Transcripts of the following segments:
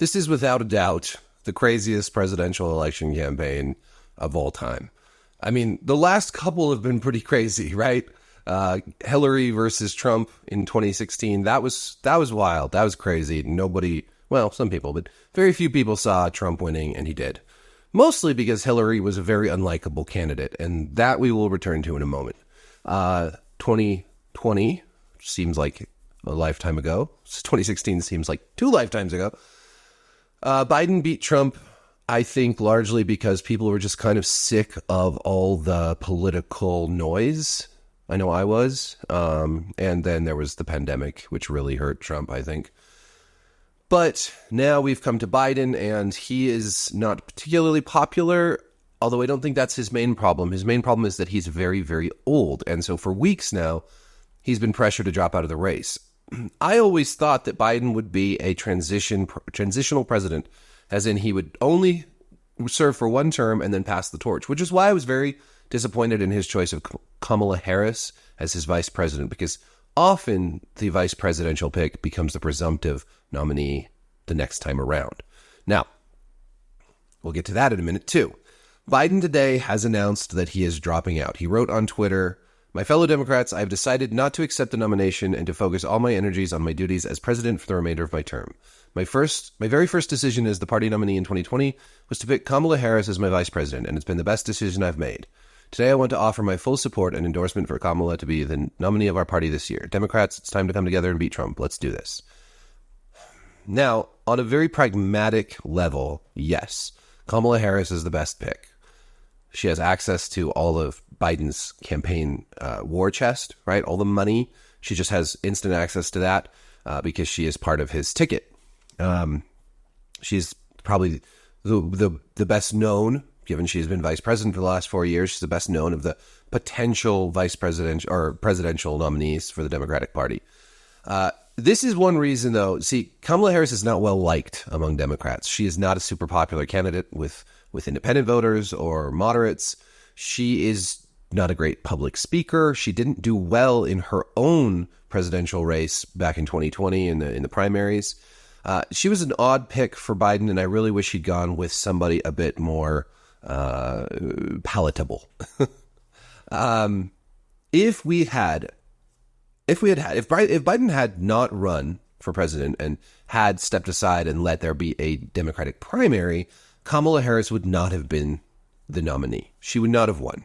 This is without a doubt the craziest presidential election campaign of all time. I mean, the last couple have been pretty crazy, right? Hillary versus Trump in 2016, that was wild. That was crazy. Nobody, well, some people, but very few people saw Trump winning, and he did. Mostly because Hillary was a very unlikable candidate, and that we will return to in a moment. 2020 seems like a lifetime ago. 2016 seems like 2 lifetimes ago. Biden beat Trump, I think, largely because people were just kind of sick of all the political noise. I know I was. And then there was the pandemic, which really hurt Trump, I think. But now we've come to Biden, and he is not particularly popular, although I don't think that's his main problem. His main problem is that he's very, very old. And so for weeks now, he's been pressured to drop out of the race. I always thought that Biden would be a transitional president, as in he would only serve for 1 term and then pass the torch, which is why I was very disappointed in his choice of Kamala Harris as his vice president, because often the vice presidential pick becomes the presumptive nominee the next time around. Now, we'll get to that in a minute too. Biden today has announced that he is dropping out. He wrote on Twitter, "My fellow Democrats, I have decided not to accept the nomination and to focus all my energies on my duties as president for the remainder of my term. My very first decision as the party nominee in 2020 was to pick Kamala Harris as my vice president, and it's been the best decision I've made. Today, I want to offer my full support and endorsement for Kamala to be the nominee of our party this year. Democrats, it's time to come together and beat Trump. Let's do this." Now, on a very pragmatic level, yes, Kamala Harris is the best pick. She has access to all of Biden's campaign war chest, right? All the money. She just has instant access to that because she is part of his ticket. She's probably the best known, given she's been vice president for the last 4 years. She's the best known of the potential vice president or presidential nominees for the Democratic Party. This is one reason, though. See, Kamala Harris is not well liked among Democrats. She is not a super popular candidate with independent voters or moderates. She is not a great public speaker. She didn't do well in her own presidential race back in 2020 in the primaries. She was an odd pick for Biden, and I really wish he'd gone with somebody a bit more palatable. If Biden had not run for president and had stepped aside and let there be a Democratic primary, Kamala Harris would not have been the nominee. She would not have won.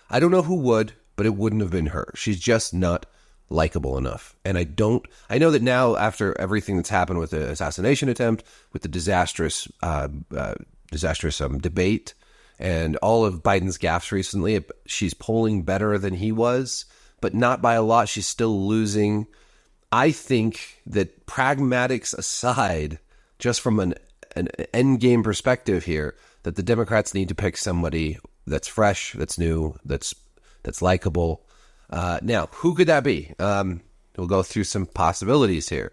I don't know who would, but it wouldn't have been her. She's just not likable enough. And I know that now, after everything that's happened with the assassination attempt, with the disastrous debate, and all of Biden's gaffes recently, she's polling better than he was, but not by a lot. She's still losing. I think that, pragmatics aside, just from an end game perspective here, that the Democrats need to pick somebody that's fresh, that's new, that's likable. Now, who could that be? We'll go through some possibilities here.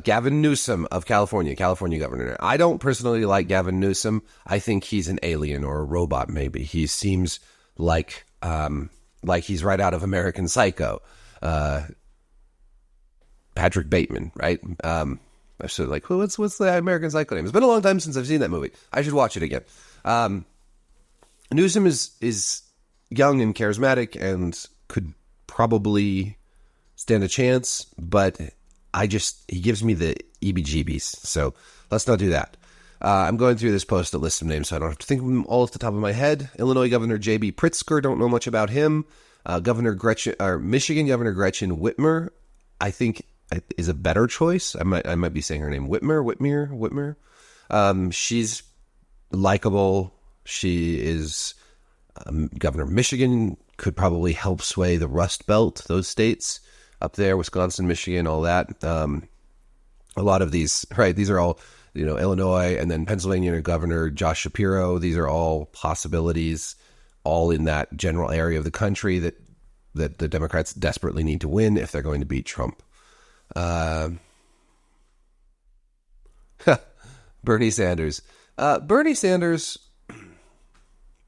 Gavin Newsom of California governor. I don't personally like Gavin Newsom. I think he's an alien or a robot, maybe. He seems like he's right out of American Psycho. Patrick Bateman, right? I should what's the American Psycho name? It's been a long time since I've seen that movie. I should watch it again. Newsom is young and charismatic and could probably stand a chance, but he gives me the EBGBs. So let's not do that. I'm going through this post that lists some names, so I don't have to think of them all off the top of my head. Illinois Governor J.B. Pritzker, don't know much about him. Michigan Governor Gretchen Whitmer, I think, is a better choice. I might be saying her name Whitmer. She's likable. She is governor of Michigan, could probably help sway the Rust Belt, those states up there, Wisconsin, Michigan, all that. A lot of these, right? These are all, Illinois, and then Pennsylvania Governor Josh Shapiro. These are all possibilities, all in that general area of the country that the Democrats desperately need to win if they're going to beat Trump. Bernie Sanders. Bernie Sanders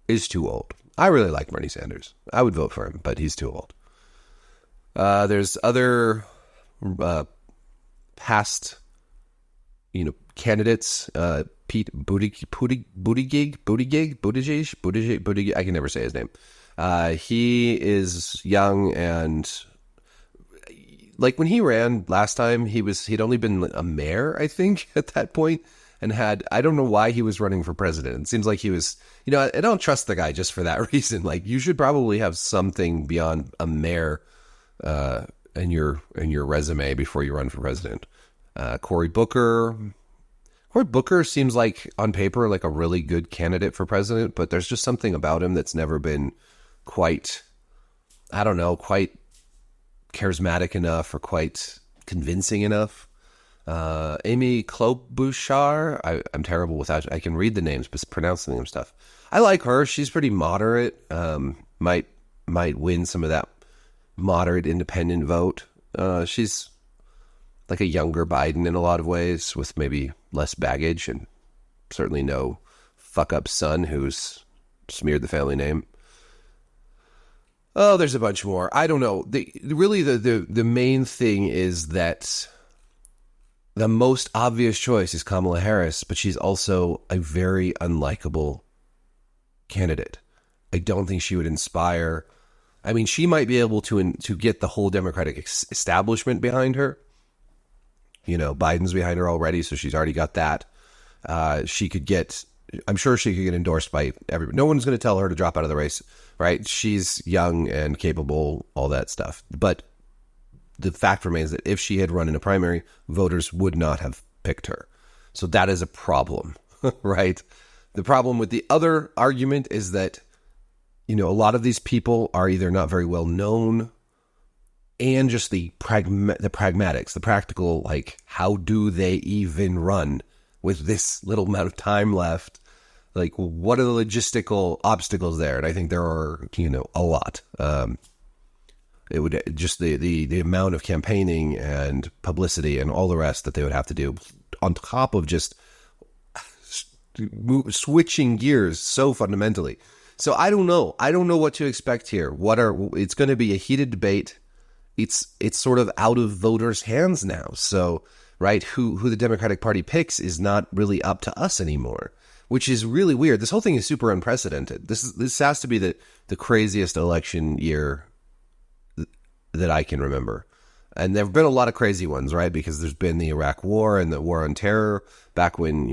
is too old. I really like Bernie Sanders. I would vote for him, but he's too old. There's other past, candidates. Pete Buttigieg, I can never say his name. He is young, and like when he ran last time, he'd only been a mayor, I think, at that point, and I don't know why he was running for president. It seems like he was, I don't trust the guy just for that reason. Like, you should probably have something beyond a mayor in your resume before you run for president. Cory Booker seems like, on paper, like a really good candidate for president, but there's just something about him that's never been quite charismatic enough or quite convincing enough. Amy Klobuchar, I'm terrible without, I can read the names, but pronouncing them stuff. I like her. She's pretty moderate. Might win some of that moderate independent vote. She's like a younger Biden in a lot of ways, with maybe less baggage and certainly no fuck up son who's smeared the family name. Oh, there's a bunch more. I don't know. The main thing is that the most obvious choice is Kamala Harris, but she's also a very unlikable candidate. I don't think she would inspire. I mean, she might be able to get the whole Democratic establishment behind her. Biden's behind her already, so she's already got that. I'm sure she could get endorsed by everybody. No one's going to tell her to drop out of the race, right? She's young and capable, all that stuff. But the fact remains that if she had run in a primary, voters would not have picked her. So that is a problem, right? The problem with the other argument is that, a lot of these people are either not very well known, and just the pragmatics, the practical, like, how do they even run with this little amount of time left? Like, what are the logistical obstacles there? And I think there are, a lot. It would just the amount of campaigning and publicity and all the rest that they would have to do on top of just switching gears so fundamentally. So I don't know. I don't know what to expect here. It's going to be a heated debate. It's sort of out of voters' hands now. So, right, who the Democratic Party picks is not really up to us anymore, which is really weird. This whole thing is super unprecedented. This has to be the craziest election year that I can remember. And there have been a lot of crazy ones, right? Because there's been the Iraq War and the War on Terror back when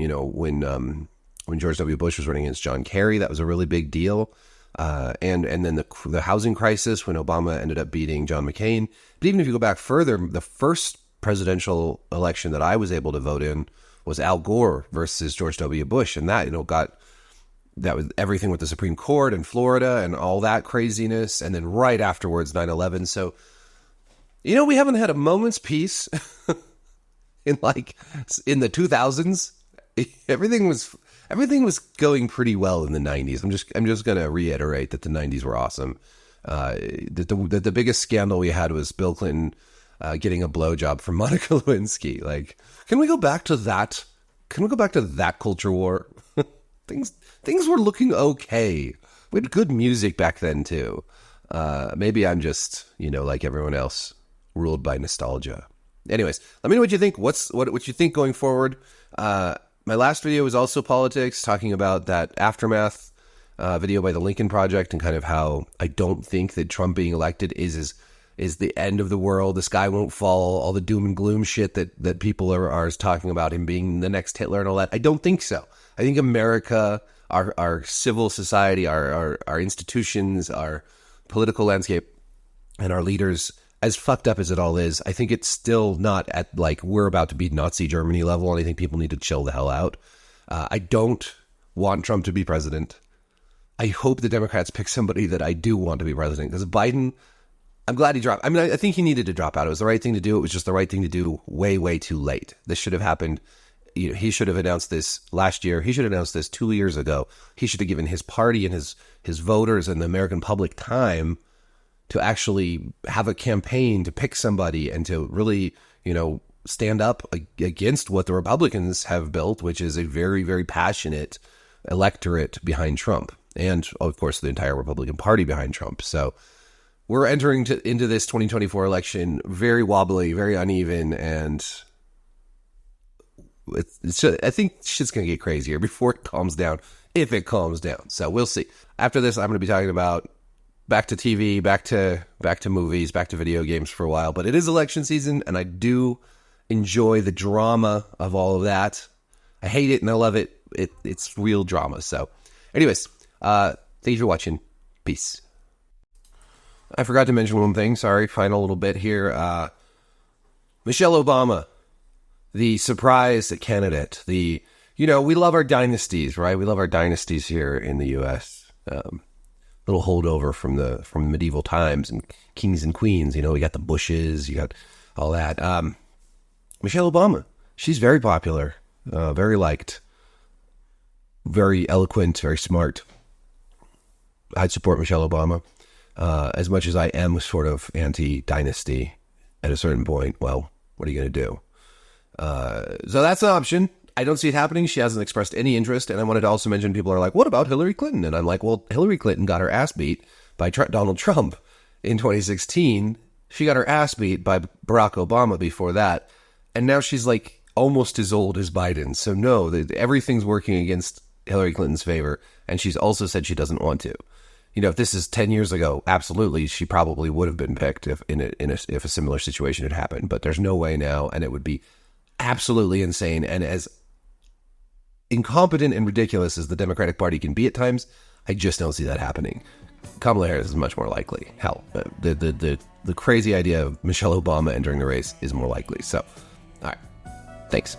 George W. Bush was running against John Kerry. That was a really big deal. And then the housing crisis when Obama ended up beating John McCain. But even if you go back further, the first presidential election that I was able to vote in was Al Gore versus George W. Bush. And that, that was everything with the Supreme Court in Florida and all that craziness. And then right afterwards, 9/11. So, we haven't had a moment's peace in the 2000s. Everything was going pretty well in the 90s. I'm just going to reiterate that the 90s were awesome. That the biggest scandal we had was Bill Clinton getting a blowjob from Monica Lewinsky. Like, can we go back to that? Can we go back to that culture war? Things were looking okay. We had good music back then too. Maybe I'm just, like everyone else, ruled by nostalgia. Anyways, let me know what you think. What you think going forward. My last video was also politics, talking about that aftermath video by the Lincoln Project and kind of how I don't think that Trump being elected is the end of the world. The sky won't fall. All the doom and gloom shit that people are talking about, him being the next Hitler and all that. I don't think so. I think America, our civil society, our institutions, our political landscape, and our leaders, as fucked up as it all is, I think it's still not at we're about to be Nazi Germany level, and I think people need to chill the hell out. I don't want Trump to be president. I hope the Democrats pick somebody that I do want to be president, because Biden, I'm glad he dropped. I mean, I think he needed to drop out. It was the right thing to do. It was just the right thing to do way, way too late. This should have happened. He should have announced this last year. He should have announced this 2 years ago. He should have given his party and his voters and the American public time to actually have a campaign to pick somebody and to really, stand up against what the Republicans have built, which is a very, very passionate electorate behind Trump. And, of course, the entire Republican Party behind Trump. So we're entering into this 2024 election very wobbly, very uneven, and I think shit's going to get crazier before it calms down, if it calms down. So we'll see. After this, I'm going to be talking about back to TV, back to movies, back to video games for a while. But it is election season, and I do enjoy the drama of all of that. I hate it and I love it. It's real drama. So anyways, thank you for watching. Peace. I forgot to mention one thing. Sorry, final little bit here. Michelle Obama, the surprise candidate. We love our dynasties, right? We love our dynasties here in the U.S. Little holdover from medieval times and kings and queens. We got the Bushes, you got all that. Michelle Obama, she's very popular, very liked, very eloquent, very smart. I'd support Michelle Obama. As much as I am sort of anti-dynasty at a certain point, well, what are you going to do? So that's an option. I don't see it happening. She hasn't expressed any interest. And I wanted to also mention, people are like, what about Hillary Clinton? And I'm like, well, Hillary Clinton got her ass beat by Donald Trump in 2016. She got her ass beat by Barack Obama before that. And now she's like almost as old as Biden. So no, everything's working against Hillary Clinton's favor. And she's also said she doesn't want to. If this is 10 years ago, absolutely, she probably would have been picked if a similar situation had happened. But there's no way now, and it would be absolutely insane. And as incompetent and ridiculous as the Democratic Party can be at times, I just don't see that happening. Kamala Harris is much more likely. Hell, the crazy idea of Michelle Obama entering the race is more likely. So, all right, thanks.